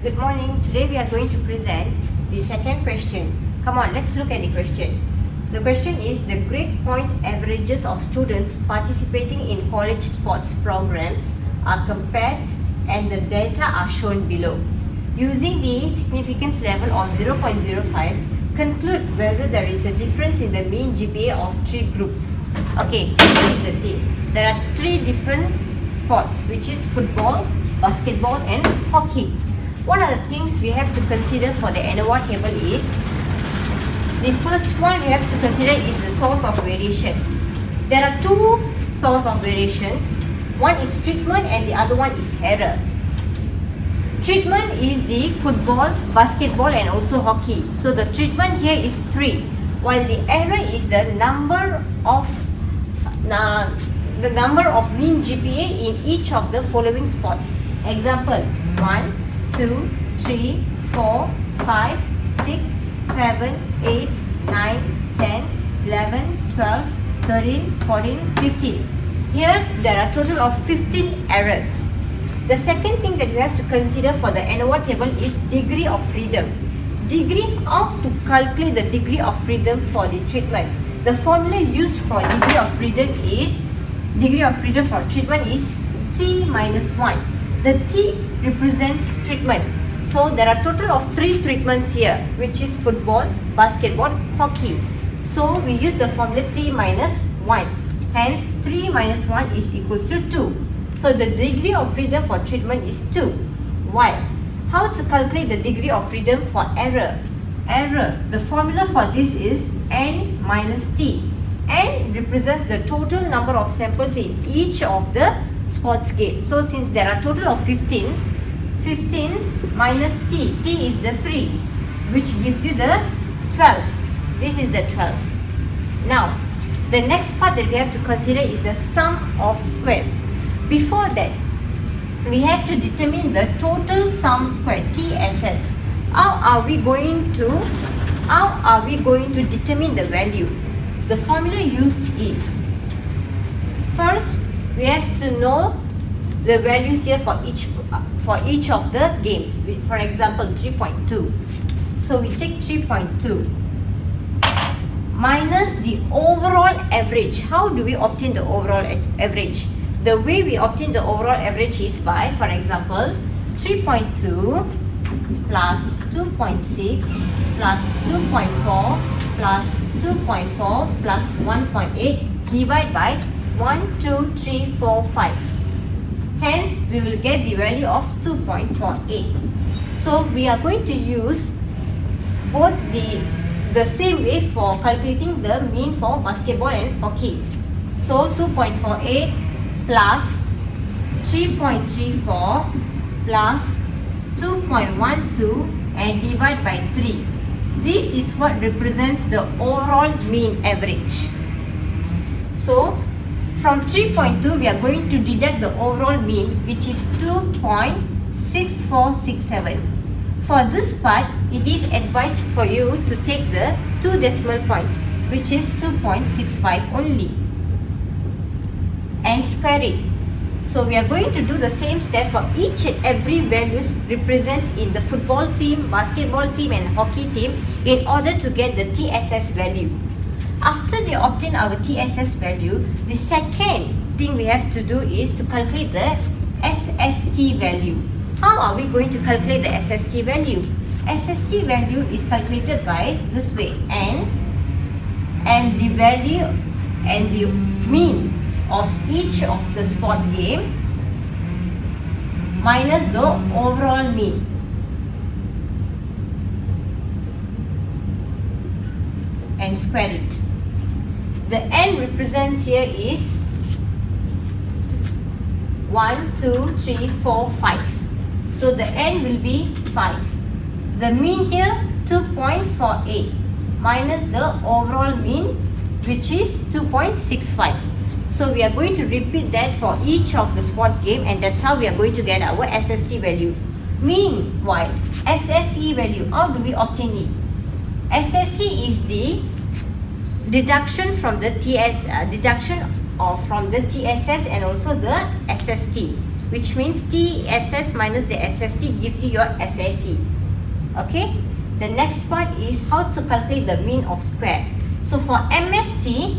Good morning. Today we are going to present the second question. Come on, let's look at the question. The question is the grade point averages of students participating in college sports programs are compared and the data are shown below. Using the significance level of 0.05, conclude whether there is a difference in the mean GPA of three groups. Okay, here is the thing. There are three different sports, which is football, basketball and hockey. What are the things we have to consider for the ANOVA table is, the first one we have to consider is the source of variation. There are two sources of variations. One is treatment and the other one is error. Treatment is the football, basketball and also hockey. So the treatment here is 3, while the error is the number of mean GPA in each of the following sports. Example: 1, 2, 3, 4, 5, 6, 7, 8, 9, 10, 11, 12, 13, 14, 15. Here there are total of 15 errors. The second thing that you have to consider for the ANOVA table is degree of freedom. How to calculate the degree of freedom for the treatment. The formula used for degree of freedom for treatment is T minus 1. The T represents treatment. So there are total of 3 treatments here, which is football, basketball, hockey. So we use the formula T minus 1. Hence 3 minus 1 is equals to 2. So the degree of freedom for treatment is 2. Why? How to calculate the degree of freedom for error? The formula for this is N minus T. N represents the total number of samples in each of the sports game. So since there are total of 15 minus T. T is the 3, which gives you the 12. This is the 12. Now, the next part that we have to consider is the sum of squares. Before that, we have to determine the total sum square, TSS. How are we going to determine the value? The formula used is, first we have to know the values here for each of the games. For example, 3.2. So we take 3.2 minus the overall average. How do we obtain the overall average? The way we obtain the overall average is by, for example, 3.2 plus 2.6 plus 2.4 plus 2.4 plus 1.8 divided by 1, 2, 3, 4, 5. Hence, we will get the value of 2.48. So, we are going to use both the same way for calculating the mean for basketball and hockey. So, 2.48 plus 3.34 plus 2.12 and divide by 3. This is what represents the overall mean average. So, from 3.2 we are going to deduct the overall mean, which is 2.6467. For this part, it is advised for you to take the 2 decimal point, which is 2.65 only, and square it. So we are going to do the same step for each and every values represent in the football team, basketball team and hockey team in order to get the TSS value. After we obtain our TSS value, the second thing we have to do is to calculate the SST value. How are we going to calculate the SST value? SST value is calculated by this way, and the value and the mean of each of the sport game minus the overall mean. And square it. The N represents here is 1, 2, 3, 4, 5. So the N will be 5. The mean here 2.48 minus the overall mean, which is 2.65. So we are going to repeat that for each of the sport game, and that's how we are going to get our SST value. Meanwhile, SSE value, how do we obtain it? SSE is the deduction from the TSS and also the SST. which means TSS minus the SST gives you your SSE. Okay, the next part is how to calculate the mean of square. So for MST,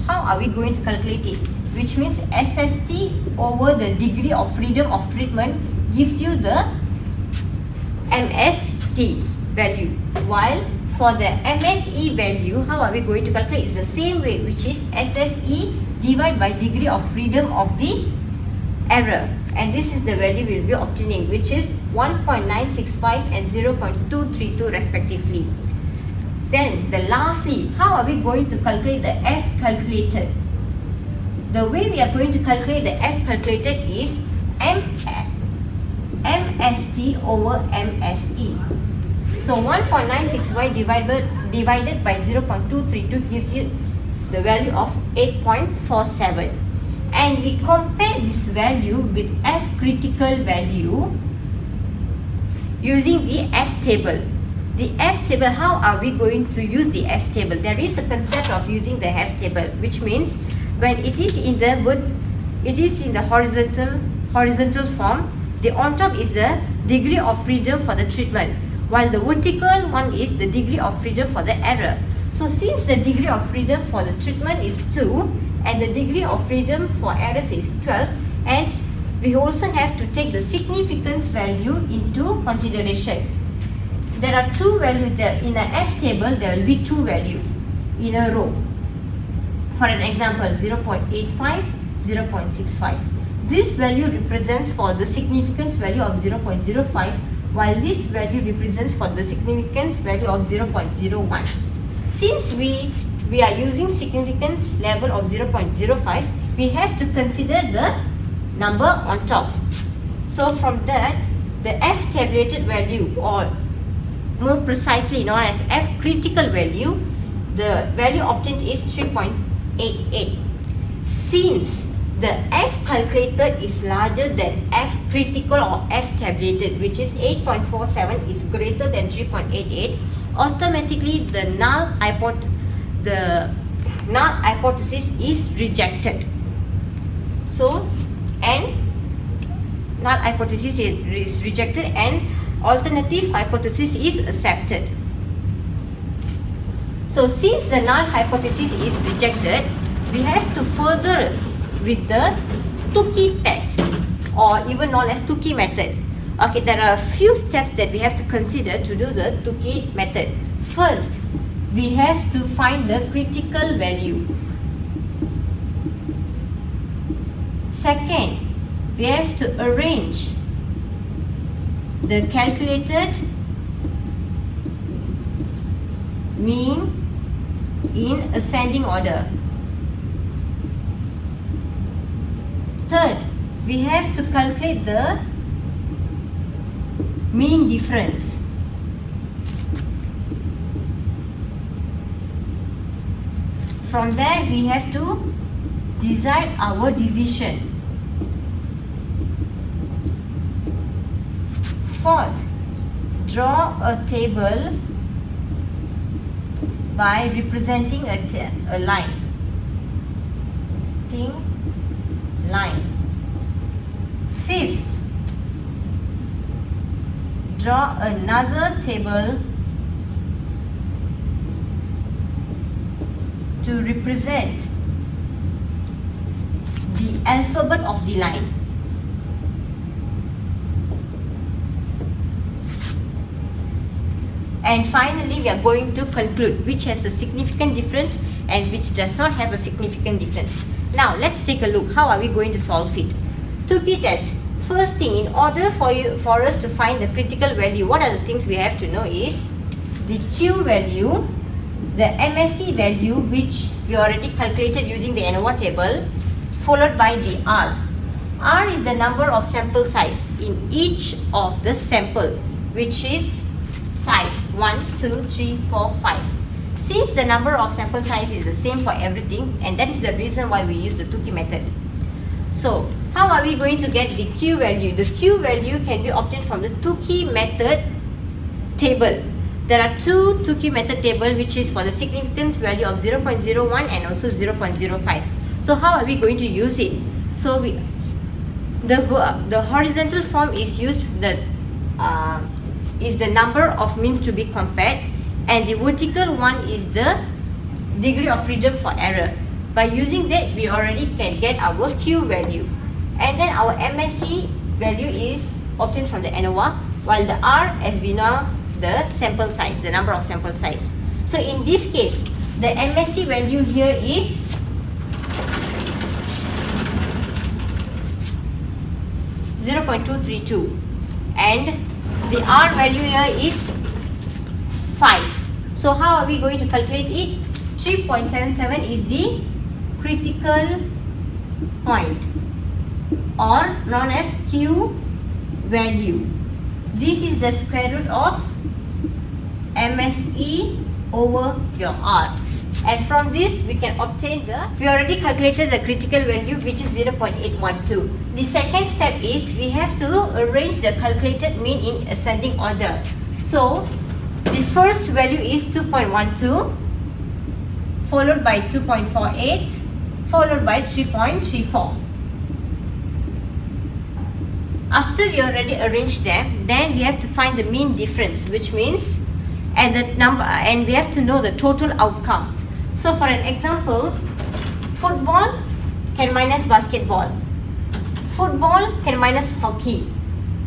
how are we going to calculate it? Which means SST over the degree of freedom of treatment gives you the MST value, while for the MSE value, how are we going to calculate? It's the same way, which is SSE divided by degree of freedom of the error, and this is the value we'll be obtaining, which is 1.965 and 0.232 respectively. Then lastly, how are we going to calculate the F calculated? The way we are going to calculate the F calculated is MST over MSE. So 1.965 divided by 0.232 gives you the value of 8.47. And we compare this value with F critical value using the F table. The F table, how are we going to use the F table? There is a concept of using the F table, which means when it is in the horizontal form, the on top is the degree of freedom for the treatment, while the vertical one is the degree of freedom for the error. So since the degree of freedom for the treatment is 2 and the degree of freedom for errors is 12, and we also have to take the significance value into consideration. There are two values there. In an F table, there will be two values in a row. For an example, 0.85, 0.65. This value represents for the significance value of 0.05, while this value represents for the significance value of 0.01. Since we are using significance level of 0.05, we have to consider the number on top. So from that, the F tabulated value, or more precisely known as F critical value, the value obtained is 3.88. Since the F calculated is larger than F critical or F tabulated, which is 8.47 is greater than 3.88, automatically the null hypothesis is rejected. So, and null hypothesis is rejected and alternative hypothesis is accepted. So since the null hypothesis is rejected, we have to further with the Tukey test, or even known as Tukey method. Okay, there are a few steps that we have to consider to do the Tukey method. First, we have to find the critical value. Second, we have to arrange the calculated mean in ascending order. Third, we have to calculate the mean difference. From there, we have to decide our decision. Fourth, draw a table by representing a line. Fifth, draw another table to represent the alphabet of the line. And finally, we are going to conclude which has a significant difference and which does not have a significant difference. Now, let's take a look. How are we going to solve it? Tukey test. First thing, in order for us to find the critical value, what are the things we have to know is the Q value, the MSE value, which we already calculated using the ANOVA table, followed by the R. R is the number of sample size in each of the sample, which is 5. 1, 2, 3, 4, 5. Since the number of sample size is the same for everything, and that is the reason why we use the Tukey method. So, how are we going to get the Q value? The Q value can be obtained from the Tukey method table. There are two Tukey method table, which is for the significance value of 0.01 and also 0.05. So, how are we going to use it? So, The horizontal form is used that is the number of means to be compared, and the vertical one is the degree of freedom for error. By using that, we already can get our Q value, and then our MSE value is obtained from the ANOVA, while the R, as we know, the sample size, the number of sample size. So in this case, the MSE value here is 0.232, and the R value here is 5. So how are we going to calculate it? 3.77 is the critical point, or known as Q value. This is the square root of MSE over your R, and from this we can obtain we already calculated the critical value, which is 0.812. The second step is we have to arrange the calculated mean in ascending order. So the first value is 2.12, followed by 2.48, followed by 3.34. After we already arranged them, then we have to find the mean difference, which means and we have to know the total outcome. So for an example, football can minus basketball, football can minus hockey,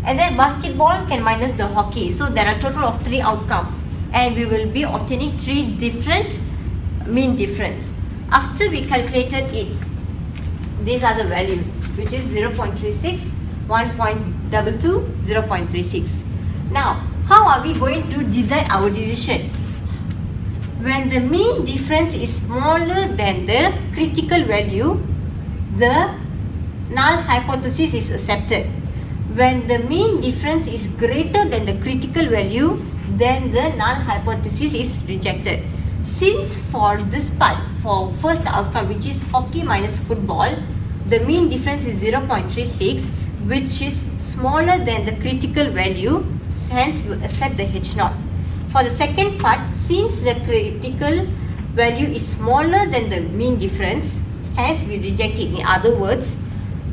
and then basketball can minus the hockey. So there are a total of 3 outcomes, and we will be obtaining 3 different mean difference. After we calculated it, these are the values, which is 0.36, 1.22, 0.36. Now, how are we going to decide our decision? When the mean difference is smaller than the critical value, the null hypothesis is accepted. When the mean difference is greater than the critical value, then the null hypothesis is rejected. Since for this part, for first outcome, which is hockey minus football, the mean difference is 0.36, which is smaller than the critical value, hence we accept the H0. For the second part, since the critical value is smaller than the mean difference, hence we reject it. In other words,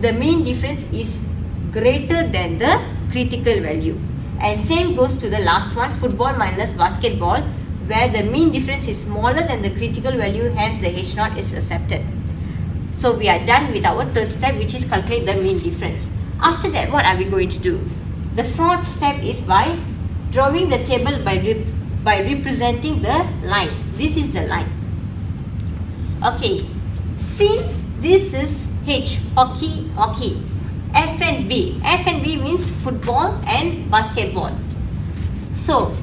the mean difference is greater than the critical value. And same goes to the last one, football minus basketball, where the mean difference is smaller than the critical value, hence the H0 is accepted. So we are done with our third step, which is calculate the mean difference. After that, what are we going to do? The fourth step is by drawing the table by representing the line. This is the line. Okay, since this is H, hockey, F and B. F and B means football and basketball. So,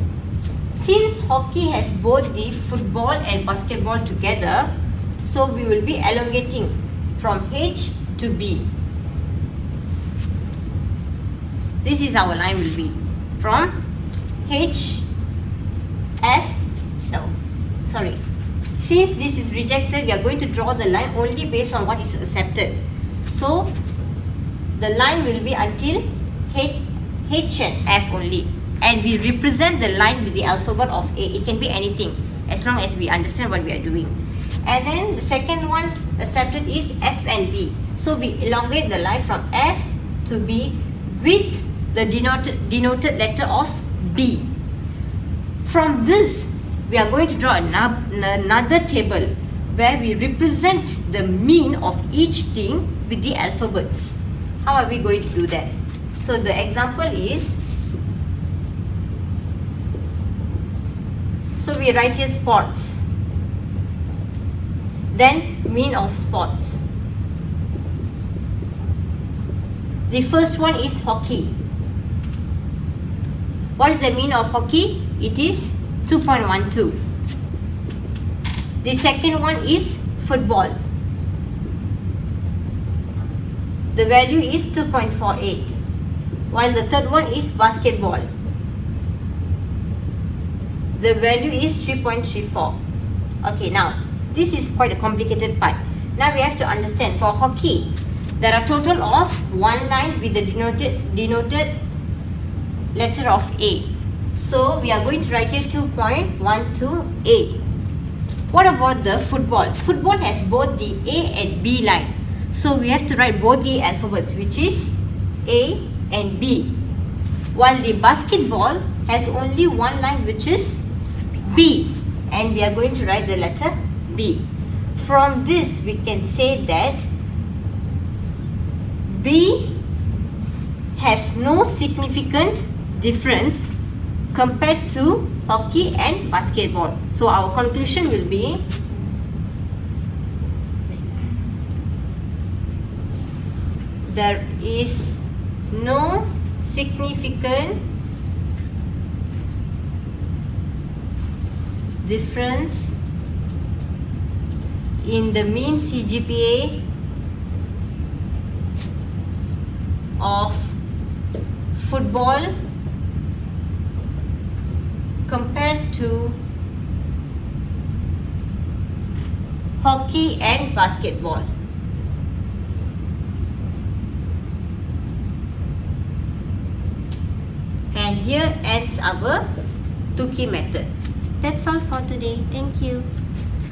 since hockey has both the football and basketball together, so we will be elongating from H to B. This is our line will be from H, F, since this is rejected, we are going to draw the line only based on what is accepted. So, the line will be until H and F only. And we represent the line with the alphabet of A. It can be anything, as long as we understand what we are doing. And then the second one accepted is F and B. So, we elongate the line from F to B with the denoted letter of B. From this, we are going to draw another table where we represent the mean of each thing with the alphabets. How are we going to do that? So the example is, so we write here sports, then mean of sports. The first one is hockey. What is the mean of hockey? It is 2.12. The second one is football. The value is 2.48. While the third one is basketball. The value is 3.34. Okay, now this is quite a complicated part. Now we have to understand, for hockey, there are total of one line with the denoted letter of A. So we are going to write here 2.12A. What about the football? Football has both the A and B line. So we have to write both the alphabets, which is A and B, while the basketball has only one line, which is B, and we are going to write the letter B. From this we can say that B has no significant difference compared to hockey and basketball. So our conclusion will be there is no significant difference in the mean CGPA of football compared to hockey and basketball. And here ends our Tukey method. That's all for today. Thank you.